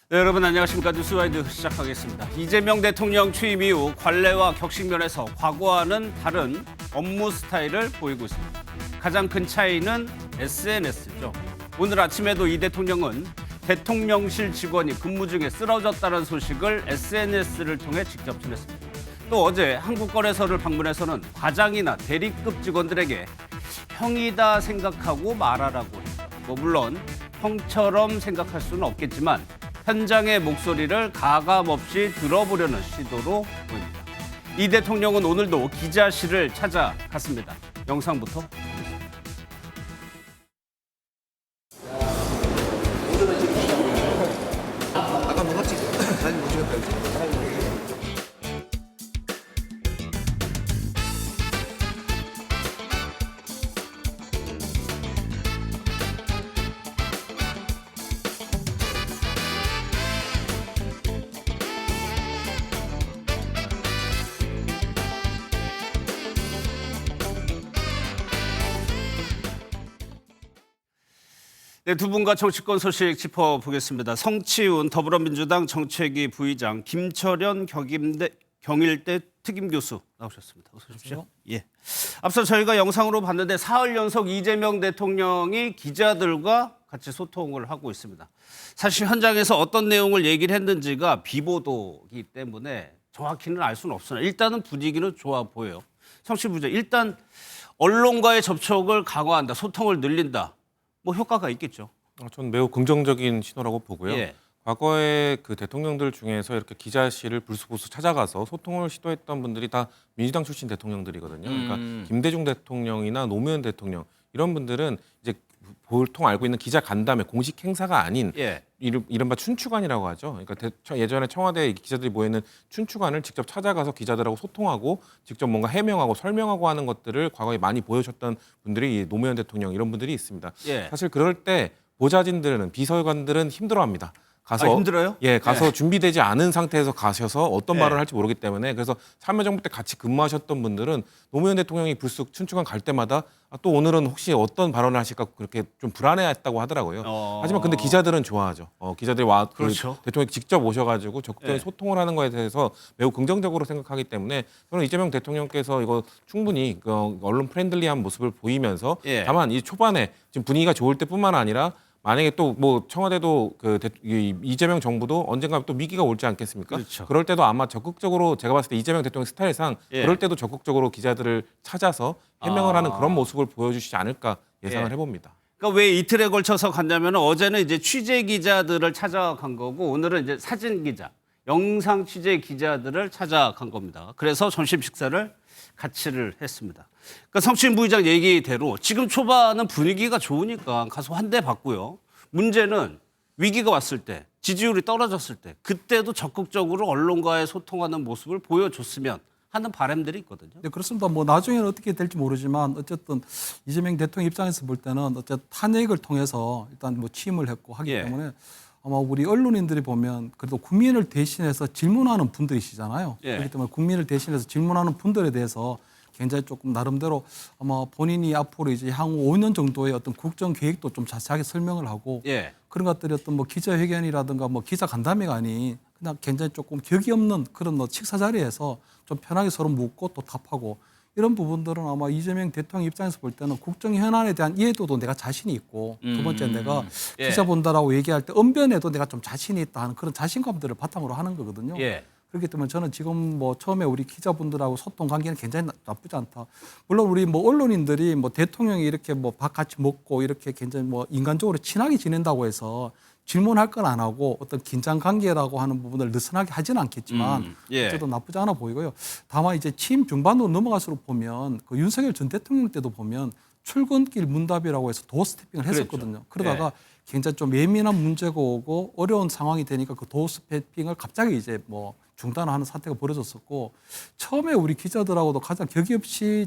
네, 여러분 안녕하십니까. 뉴스와이드 시작하겠습니다. 이재명 대통령 취임 이후 관례와 격식 면에서 과거와는 다른 업무 스타일을 보이고 있습니다. 가장 큰 차이는 SNS죠. 오늘 아침에도 이 대통령은 대통령실 직원이 근무 중에 쓰러졌다는 소식을 SNS를 통해 직접 전했습니다. 또 어제 한국거래소를 방문해서는 과장이나 대리급 직원들에게 형이다 생각하고 말하라고 했다. 물론 형처럼 생각할 수는 없겠지만 현장의 목소리를 가감없이 들어보려는 시도로 보입니다. 이 대통령은 오늘도 기자실을 찾아갔습니다. 영상부터 보겠습니다. 아까 누가 사진 못 찍었다. 네, 두 분과 정치권 소식 짚어보겠습니다. 성치훈 더불어민주당 정책위 부의장, 김철현 경일대 특임교수 나오셨습니다. 어서 오십시오. 예. 앞서 저희가 영상으로 봤는데 사흘 연속 이재명 대통령이 기자들과 같이 소통을 하고 있습니다. 사실 현장에서 어떤 내용을 얘기를 했는지가 비보도이기 때문에 정확히는 알 수는 없으나 일단은 분위기는 좋아 보여요. 성치 부장, 일단 언론과의 접촉을 강화한다, 소통을 늘린다. 효과가 있겠죠. 저는 매우 긍정적인 신호라고 보고요. 예. 과거에 그 대통령들 중에서 이렇게 기자실을 불쑥불쑥 찾아가서 소통을 시도했던 분들이 다 민주당 출신 대통령들이거든요. 그러니까 김대중 대통령이나 노무현 대통령 이런 분들은 이제 보통 알고 있는 기자 간담회 공식 행사가 아닌 예. 이른바 춘추관이라고 하죠. 그러니까 예전에 청와대 기자들이 모이는 춘추관을 직접 찾아가서 기자들하고 소통하고 직접 뭔가 해명하고 설명하고 하는 것들을 과거에 많이 보여줬던 분들이 노무현 대통령 이런 분들이 있습니다. 예. 사실 그럴 때 보좌진들은 비서관들은 힘들어합니다. 가서 힘들어요? 예, 가서 예. 준비되지 않은 상태에서 가셔서 어떤 예. 말을 할지 모르기 때문에 그래서 참여정부 때 같이 근무하셨던 분들은 노무현 대통령이 불쑥 춘추관 갈 때마다 또 오늘은 혹시 어떤 발언을 하실까 그렇게 좀 불안해했다고 하더라고요. 하지만 근데 기자들은 좋아하죠. 기자들이 그렇죠. 대통령이 직접 오셔가지고 적극적인 예. 소통을 하는 거에 대해서 매우 긍정적으로 생각하기 때문에 저는 이재명 대통령께서 이거 충분히 언론 프렌들리한 모습을 보이면서 예. 다만 이 초반에 지금 분위기가 좋을 때뿐만 아니라 만약에 또 청와대도 이재명 정부도 언젠가 또 위기가 올지 않겠습니까? 그렇죠. 그럴 때도 아마 적극적으로 제가 봤을 때 이재명 대통령 스타일상 예. 그럴 때도 적극적으로 기자들을 찾아서 해명을 하는 그런 모습을 보여주시지 않을까 예상을 예. 해봅니다. 그러니까 왜 이틀에 걸쳐서 갔냐면 어제는 이제 취재 기자들을 찾아간 거고 오늘은 이제 사진 기자, 영상 취재 기자들을 찾아간 겁니다. 그래서 점심 식사를 같이를 했습니다. 그러니까 성추인 부의장 얘기대로 지금 초반은 분위기가 좋으니까 가서 환대 받고요. 문제는 위기가 왔을 때, 지지율이 떨어졌을 때 그때도 적극적으로 언론과의 소통하는 모습을 보여줬으면 하는 바람들이 있거든요. 네, 그렇습니다. 나중에는 어떻게 될지 모르지만 어쨌든 이재명 대통령 입장에서 볼 때는 어쨌든 탄핵을 통해서 일단 취임을 했고 하기 예. 때문에 아마 우리 언론인들이 보면 그래도 국민을 대신해서 질문하는 분들이시잖아요. 예. 그렇기 때문에 국민을 대신해서 질문하는 분들에 대해서 굉장히 조금 나름대로 아마 본인이 앞으로 이제 향후 5년 정도의 어떤 국정 계획도 좀 자세하게 설명을 하고 예. 그런 것들이 어떤 기자회견이라든가 기자 간담회가 아닌 그냥 굉장히 조금 격이 없는 그런 식사 자리에서 좀 편하게 서로 묻고 또 답하고 이런 부분들은 아마 이재명 대통령 입장에서 볼 때는 국정 현안에 대한 이해도도 내가 자신이 있고 두 번째 내가 예. 기자 본다라고 얘기할 때 언변에도 내가 좀 자신이 있다 하는 그런 자신감들을 바탕으로 하는 거거든요. 예. 그렇기 때문에 저는 지금 처음에 우리 기자분들하고 소통 관계는 굉장히 나쁘지 않다. 물론 우리 언론인들이 대통령이 이렇게 밥 같이 먹고 이렇게 굉장히 인간적으로 친하게 지낸다고 해서 질문할 건 안 하고 어떤 긴장 관계라고 하는 부분을 느슨하게 하지는 않겠지만 예. 어쨌든 나쁘지 않아 보이고요. 다만 이제 취임 중반으로 넘어갈수록 보면 윤석열 전 대통령 때도 보면 출근길 문답이라고 해서 도어 스태핑을 했었거든요. 그러다가 굉장히 좀 예민한 문제가 오고 어려운 상황이 되니까 그 도어 스태핑을 갑자기 이제 중단하는 사태가 벌어졌었고 처음에 우리 기자들하고도 가장 격이 없이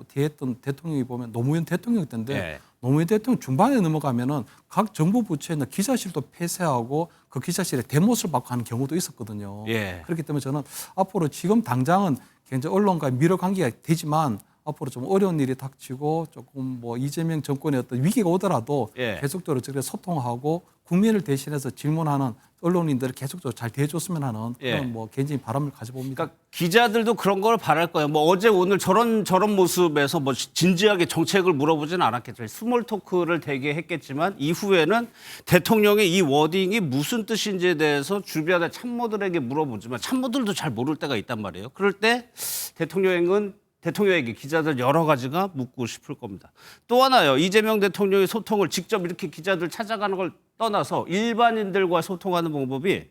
대했던 대통령이 보면 노무현 대통령 때인데 예. 노무현 대통령 중반에 넘어가면은 각 정부 부처에 있는 기자실도 폐쇄하고 그 기자실에 대못을 받고 하는 경우도 있었거든요. 예. 그렇기 때문에 저는 앞으로 지금 당장은 굉장히 언론과의 밀어 관계가 되지만 앞으로 좀 어려운 일이 닥치고 조금 뭐 이재명 정권의 어떤 위기가 오더라도 예. 계속적으로 저렇게 소통하고 국민을 대신해서 질문하는 언론인들을 계속적으로 잘 대해줬으면 하는 예. 그런 뭐 개인적인 바람을 가져봅니다. 그러니까 기자들도 그런 걸 바랄 거예요. 뭐 어제 오늘 저런 모습에서 뭐 진지하게 정책을 물어보지는 않았겠죠. 스몰 토크를 되게 했겠지만 이후에는 대통령의 이 워딩이 무슨 뜻인지에 대해서 주변의 참모들에게 물어보지만 참모들도 잘 모를 때가 있단 말이에요. 그럴 때 대통령에게 기자들 여러 가지가 묻고 싶을 겁니다. 또 하나요. 이재명 대통령의 소통을 직접 이렇게 기자들 찾아가는 걸 떠나서 일반인들과 소통하는 방법이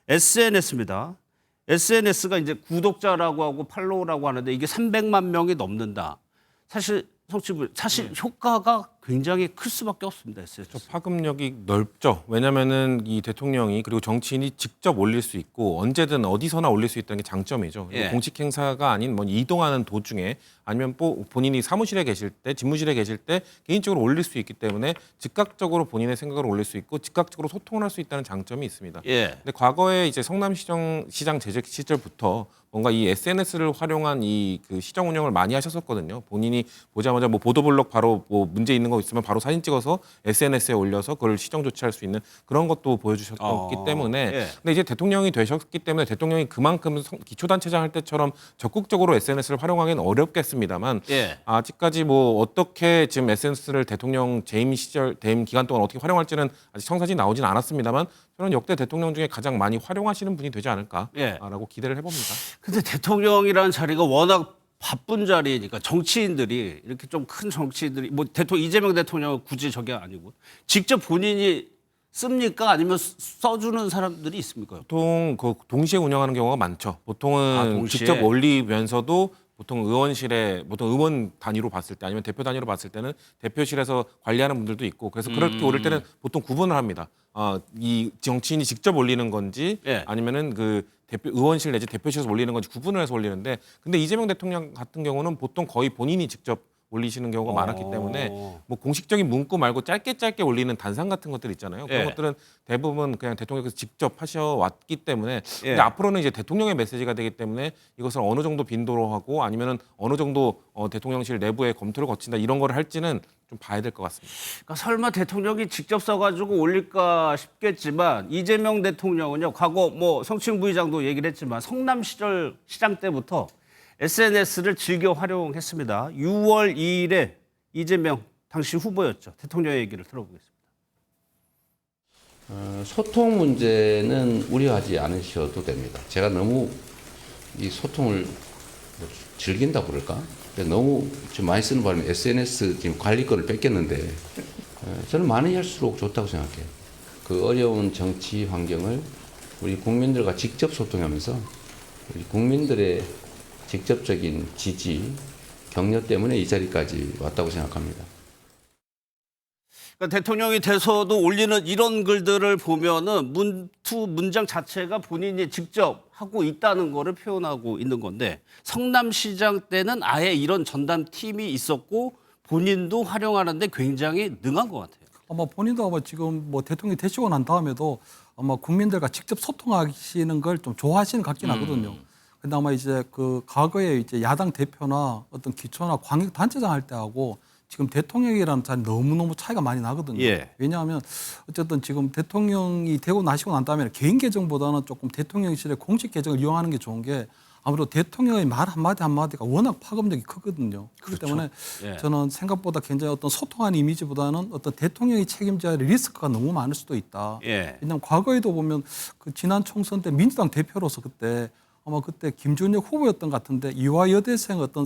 SNS입니다. SNS가 이제 구독자라고 하고 팔로우라고 하는데 이게 300만 명이 넘는다. 사실 효과가 굉장히 클 수밖에 없습니다. SNS. 파급력이 넓죠. 왜냐하면은 이 대통령이 그리고 정치인이 직접 올릴 수 있고 언제든 어디서나 올릴 수 있다는 게 장점이죠. 예. 공식 행사가 아닌 뭐 이동하는 도중에 아니면 본인이 사무실에 계실 때, 집무실에 계실 때 개인적으로 올릴 수 있기 때문에 즉각적으로 본인의 생각을 올릴 수 있고 즉각적으로 소통을 할 수 있다는 장점이 있습니다. 예. 근데 과거에 이제 성남시장 재직 시절부터 뭔가 이 SNS를 활용한 이 그 시정 운영을 많이 하셨었거든요. 본인이 보자마자 뭐 보도블록 바로 뭐 문제 있는 거 있으면 바로 사진 찍어서 SNS에 올려서 그걸 시정 조치할 수 있는 그런 것도 보여주셨기 때문에 예. 근데 이제 대통령이 되셨기 때문에 대통령이 그만큼 기초단체장 할 때처럼 적극적으로 SNS를 활용하기는 어렵겠습니다만 예. 아직까지 뭐 어떻게 지금 SNS를 대통령 재임 기간 동안 어떻게 활용할지는 아직 청사진이 나오진 않았습니다만 저는 역대 대통령 중에 가장 많이 활용하시는 분이 되지 않을까라고 예. 기대를 해봅니다. 근데 대통령이라는 자리가 워낙 바쁜 자리니까 정치인들이 이렇게 좀 큰 정치인들이 뭐 이재명 대통령은 굳이 저게 아니고 직접 본인이 씁니까? 아니면 써주는 사람들이 있습니까? 보통 그 동시에 운영하는 경우가 많죠. 보통은 동시에? 직접 올리면서도 보통 의원 단위로 봤을 때 아니면 대표 단위로 봤을 때는 대표실에서 관리하는 분들도 있고 그래서 그렇게 올릴 때는 보통 구분을 합니다. 이 정치인이 직접 올리는 건지 예. 아니면은 그 의원실 내지 대표실에서 올리는 건지 구분을 해서 올리는데 근데 이재명 대통령 같은 경우는 보통 거의 본인이 직접 올리시는 경우가 많았기 때문에 뭐 공식적인 문구 말고 짧게 올리는 단상 같은 것들 있잖아요. 그런 예. 것들은 대부분 그냥 대통령께서 직접 하셔왔기 때문에 예. 근데 앞으로는 이제 대통령의 메시지가 되기 때문에 이것을 어느 정도 빈도로 하고 아니면은 어느 정도 대통령실 내부의 검토를 거친다 이런 거를 할지는 좀 봐야 될 것 같습니다. 그러니까 설마 대통령이 직접 써가지고 올릴까 싶겠지만 이재명 대통령은요 과거 뭐 성추행 부의장도 얘기를 했지만 성남 시절 시장 때부터 SNS를 즐겨 활용했습니다. 6월 2일에 이재명 당시 후보였죠. 대통령 얘기를 들어보겠습니다. 소통 문제는 우려하지 않으셔도 됩니다. 제가 너무 이 소통을 뭐 즐긴다 그럴까? 너무 좀 많이 쓰는 바람에 SNS 지금 관리권을 뺏겼는데 저는 많이 할수록 좋다고 생각해요. 그 어려운 정치 환경을 우리 국민들과 직접 소통하면서 우리 국민들의 직접적인 지지, 격려 때문에 이 자리까지 왔다고 생각합니다. 그러니까 대통령이 돼서도 올리는 이런 글들을 보면은 문장 자체가 본인이 직접 하고 있다는 거를 표현하고 있는 건데 성남시장 때는 아예 이런 전담 팀이 있었고 본인도 활용하는데 굉장히 능한 것 같아요. 아마 본인도 아마 지금 뭐 대통령이 되시고 난 다음에도 아마 국민들과 직접 소통하시는 걸 좀 좋아하시는 것 같긴 하거든요. 근데 아마 이제 그 과거에 이제 야당 대표나 어떤 기초나 광역 단체장 할 때하고 지금 대통령이라는 자리 너무너무 차이가 많이 나거든요. 예. 왜냐하면 어쨌든 지금 대통령이 되고 나시고 난 다음에 개인 계정보다는 조금 대통령실의 공식 계정을 이용하는 게 좋은 게 아무래도 대통령의 말 한마디 한마디가 워낙 파급력이 크거든요. 그렇기 때문에 예. 저는 생각보다 굉장히 어떤 소통한 이미지보다는 어떤 대통령이 책임져야 할 리스크가 너무 많을 수도 있다. 예. 왜냐하면 과거에도 보면 그 지난 총선 때 민주당 대표로서 그때 아마 그때 김준혁 후보였던 것 같은데 이화 여대생 어떤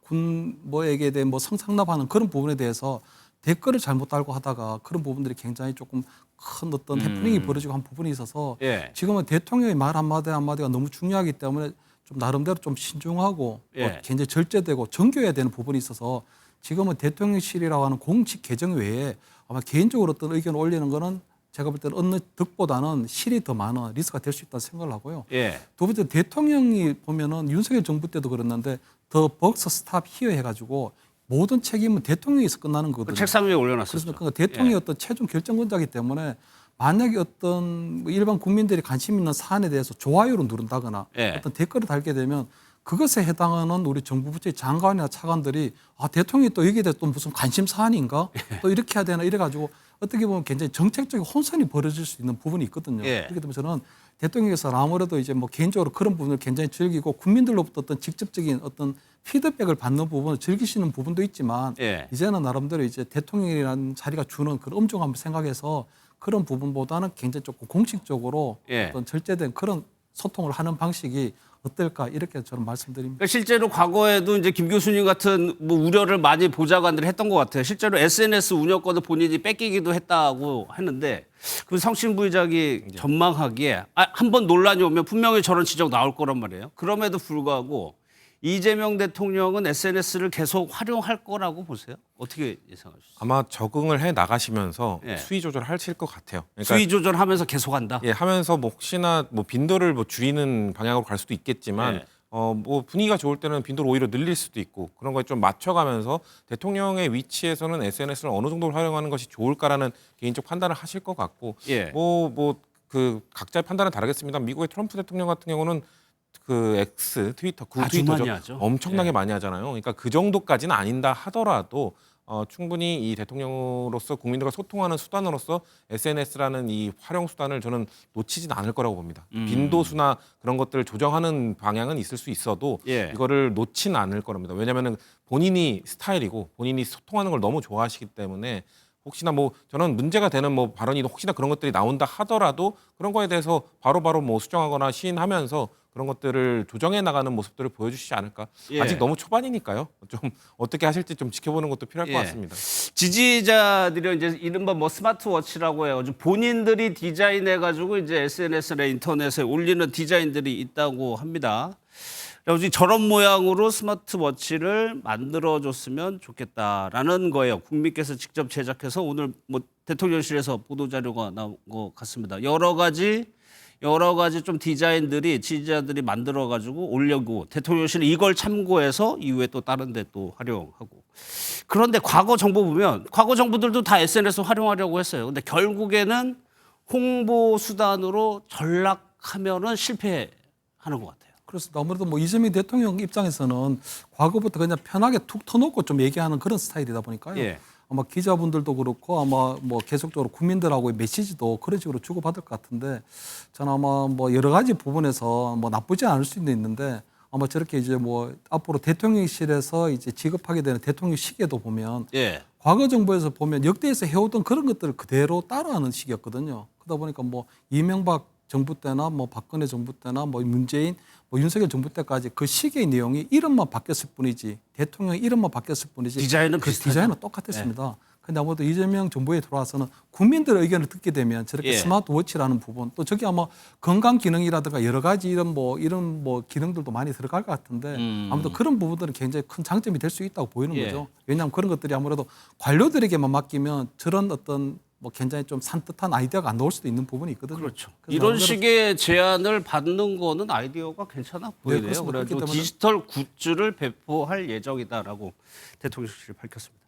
군 뭐에게 대한 뭐 성상납하는 그런 부분에 대해서 댓글을 잘못 달고 하다가 그런 부분들이 굉장히 조금 큰 어떤 해프닝이 벌어지고 한 부분이 있어서 예. 지금은 대통령의 말 한마디 한마디가 너무 중요하기 때문에 좀 나름대로 좀 신중하고 예. 굉장히 절제되고 정교해야 되는 부분이 있어서 지금은 대통령실이라고 하는 공식 계정 외에 아마 개인적으로 어떤 의견을 올리는 거는 제가 볼 때는 어느 득보다는 실이 더 많은 리스크가 될 수 있다는 생각을 하고요. 예. 두 번째 대통령이 보면은 윤석열 정부 때도 그랬는데 더 벅스 스탑 히어 해가지고 모든 책임은 대통령에서 끝나는 그 거거든요. 책상 위에 올려놨었죠. 그래서 대통령이 어떤 최종 결정권자이기 때문에 만약에 어떤 일반 국민들이 관심 있는 사안에 대해서 좋아요를 누른다거나 예. 어떤 댓글을 달게 되면 그것에 해당하는 우리 정부 부처의 장관이나 차관들이 대통령이 또 여기에 대해서 또 무슨 관심 사안인가 또 이렇게 해야 되나 이래가지고 어떻게 보면 굉장히 정책적인 혼선이 벌어질 수 있는 부분이 있거든요. 예. 그렇기 때문에 저는 대통령께서 아무래도 이제 뭐 개인적으로 그런 부분을 굉장히 즐기고 국민들로부터 어떤 직접적인 어떤 피드백을 받는 부분을 즐기시는 부분도 있지만 예. 이제는 나름대로 이제 대통령이라는 자리가 주는 그런 엄중함을 생각해서 그런 부분보다는 굉장히 조금 공식적으로 예. 어떤 절제된 그런 소통을 하는 방식이 어떨까 이렇게 저는 말씀드립니다. 그러니까 실제로 과거에도 이제 김 교수님 같은 뭐 우려를 많이 보좌관들이 했던 것 같아요. 실제로 SNS 운영권을 본인이 뺏기기도 했다고 했는데 그 성신 부의장이 전망하기에 한번 논란이 오면 분명히 저런 지적 나올 거란 말이에요. 그럼에도 불구하고 이재명 대통령은 SNS를 계속 활용할 거라고 보세요? 어떻게 예상하시죠? 아마 적응을 해 나가시면서 예. 수위 조절하실 것 같아요. 그러니까 수위 조절하면서 계속한다. 예, 하면서 뭐 혹시나 뭐 빈도를 뭐 줄이는 방향으로 갈 수도 있겠지만 예. 뭐 분위기가 좋을 때는 빈도를 오히려 늘릴 수도 있고 그런 거에 좀 맞춰가면서 대통령의 위치에서는 SNS를 어느 정도 활용하는 것이 좋을까라는 개인적 판단을 하실 것 같고 예. 그 각자의 판단은 다르겠습니다. 미국의 트럼프 대통령 같은 경우는 그 X 트위터 그 아주 트위터죠. 많이 하죠. 엄청나게 예. 많이 하잖아요. 그러니까 그 정도까지는 아닌다 하더라도 충분히 이 대통령으로서 국민들과 소통하는 수단으로서 SNS라는 이 활용 수단을 저는 놓치진 않을 거라고 봅니다. 빈도수나 그런 것들을 조정하는 방향은 있을 수 있어도 예. 이거를 놓지는 않을 거랍니다. 왜냐하면 본인이 스타일이고 본인이 소통하는 걸 너무 좋아하시기 때문에 혹시나 뭐 저는 문제가 되는 뭐 발언이 혹시나 그런 것들이 나온다 하더라도 그런 거에 대해서 바로바로 뭐 수정하거나 시인하면서 그런 것들을 조정해 나가는 모습들을 보여주시지 않을까. 예. 아직 너무 초반이니까요. 좀 어떻게 하실지 좀 지켜보는 것도 필요할 예. 것 같습니다. 지지자들이 이제 이른바 뭐 스마트워치라고 해요. 본인들이 디자인해가지고 이제 SNS나 인터넷에 올리는 디자인들이 있다고 합니다. 그래서 저런 모양으로 스마트워치를 만들어줬으면 좋겠다라는 거예요. 국민께서 직접 제작해서 오늘 뭐 대통령실에서 보도자료가 나온 것 같습니다. 여러 가지 좀 디자인들이 지지자들이 만들어가지고 올려고 대통령실은 이걸 참고해서 이후에 또 다른 데 또 활용하고. 그런데 과거 정부 보면 과거 정부들도 다 SNS 활용하려고 했어요. 근데 결국에는 홍보 수단으로 전락하면은 실패하는 것 같아요. 그래서 아무래도 뭐 이재명 대통령 입장에서는 과거부터 그냥 편하게 툭 터놓고 좀 얘기하는 그런 스타일이다 보니까요. 예. 아마 기자분들도 그렇고 아마 뭐 계속적으로 국민들하고의 메시지도 그런 식으로 주고받을 것 같은데 저는 아마 뭐 여러 가지 부분에서 뭐 나쁘지 않을 수도 있는데 아마 저렇게 이제 뭐 앞으로 대통령실에서 이제 지급하게 되는 대통령 시계도 보면 예. 과거 정부에서 보면 역대에서 해오던 그런 것들을 그대로 따라하는 시기였거든요. 그러다 보니까 뭐 이명박 정부 때나 뭐 박근혜 정부 때나 뭐 문재인 뭐 윤석열 정부 때까지 그 시기의 내용이 이름만 바뀌었을 뿐이지 대통령 이름만 바뀌었을 뿐이지 디자인은 그 비슷하죠. 디자인은 똑같았습니다. 근데 아무래도 이재명 정부에 들어와서는 국민들의 의견을 듣게 되면 저렇게 예. 스마트워치라는 부분 또 저기 아마 건강 기능이라든가 여러 가지 이런 뭐 기능들도 많이 들어갈 것 같은데 아무튼 그런 부분들은 굉장히 큰 장점이 될 수 있다고 보이는 예. 거죠. 왜냐하면 그런 것들이 아무래도 관료들에게만 맡기면 저런 어떤 뭐 굉장히 좀 산뜻한 아이디어가 안 나올 수도 있는 부분이 있거든요. 그렇죠. 그래서 이런 나름대로 식의 제안을 받는 거는 아이디어가 괜찮아 보이네요. 그렇습니다. 그래가지고 그렇기 때문에 디지털 굿즈를 배포할 예정이다라고 대통령실이 밝혔습니다.